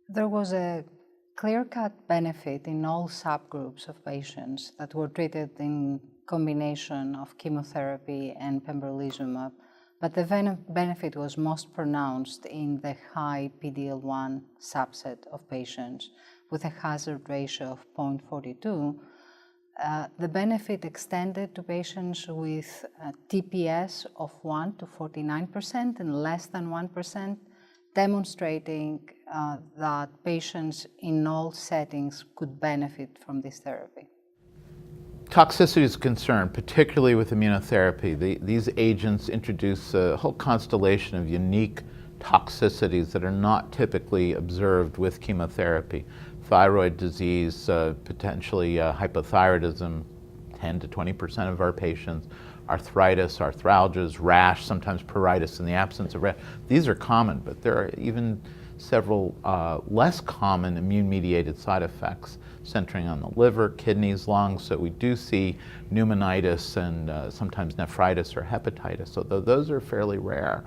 There was a clear-cut benefit in all subgroups of patients that were treated in combination of chemotherapy and pembrolizumab, but the benefit was most pronounced in the high PD-L1 subset of patients with a hazard ratio of 0.42. The benefit extended to patients with TPS of 1 to 49% and less than 1%, demonstrating that patients in all settings could benefit from this therapy. Toxicity is a concern, particularly with immunotherapy. These agents introduce a whole constellation of unique toxicities that are not typically observed with chemotherapy. Thyroid disease, potentially hypothyroidism, 10 to 20% of our patients, arthritis, arthralgias, rash, sometimes pruritus in the absence of rash. These are common, but there are even several less common immune-mediated side effects centering on the liver, kidneys, lungs. So we do see pneumonitis and sometimes nephritis or hepatitis, although those are fairly rare.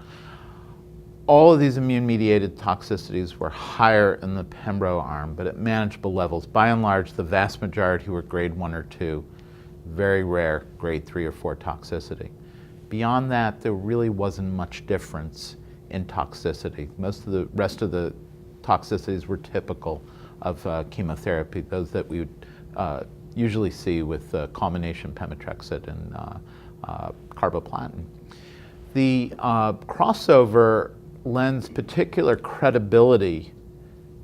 All of these immune-mediated toxicities were higher in the pembro arm, but at manageable levels. By and large, the vast majority were grade 1 or 2, very rare grade 3 or 4 toxicity. Beyond that, there really wasn't much difference in toxicity. Most of the rest of the toxicities were typical of chemotherapy, those that we would usually see with combination pemetrexed and carboplatin. The crossover lends particular credibility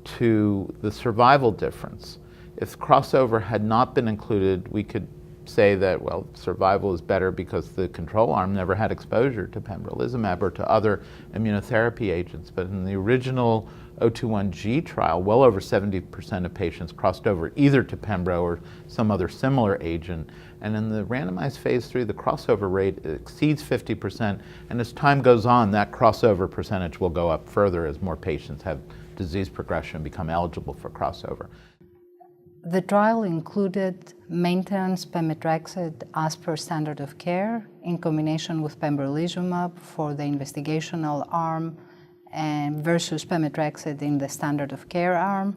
to the survival difference. If crossover had not been included, we could say that, well, survival is better because the control arm never had exposure to pembrolizumab or to other immunotherapy agents. But in the original 021G trial, well over 70% of patients crossed over either to pembro or some other similar agent. And in the randomized phase 3, the crossover rate exceeds 50%. And as time goes on, that crossover percentage will go up further as more patients have disease progression and become eligible for crossover. The trial included maintenance pemetrexed as per standard of care in combination with pembrolizumab for the investigational arm and versus pemetrexed in the standard of care arm.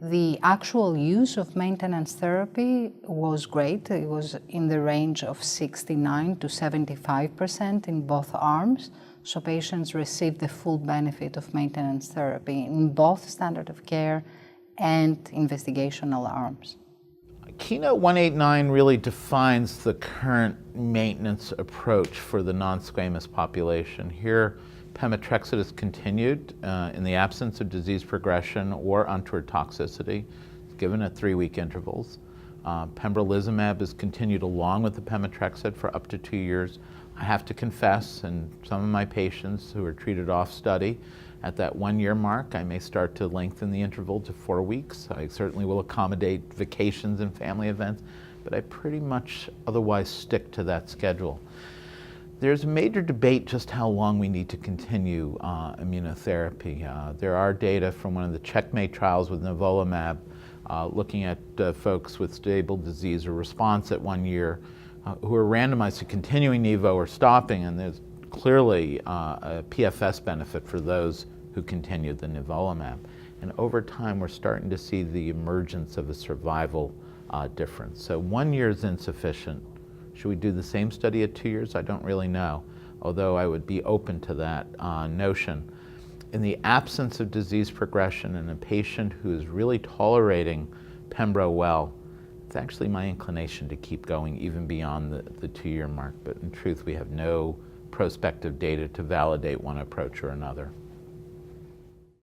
The actual use of maintenance therapy was great. It was in the range of 69 to 75% in both arms. So patients received the full benefit of maintenance therapy in both standard of care and investigational arms. KEYNOTE-189 really defines the current maintenance approach for the non-squamous population. Here, pemetrexed is continued in the absence of disease progression or untoward toxicity. It's given at 3-week intervals. Pembrolizumab is continued along with the pemetrexed for up to 2 years. I have to confess, in some of my patients who are treated off study, at that 1-year mark, I may start to lengthen the interval to 4 weeks. I certainly will accommodate vacations and family events, but I pretty much otherwise stick to that schedule. There's a major debate just how long we need to continue immunotherapy. There are data from one of the CheckMate trials with nivolumab looking at folks with stable disease or response at 1 year who are randomized to continuing nivo or stopping, and there's clearly a PFS benefit for those who continued the nivolumab. And over time, we're starting to see the emergence of a survival difference. So 1 year is insufficient. Should we do the same study at 2 years? I don't really know, although I would be open to that notion. In the absence of disease progression in a patient who is really tolerating pembro well, it's actually my inclination to keep going even beyond the 2-year mark. But in truth, we have no prospective data to validate one approach or another.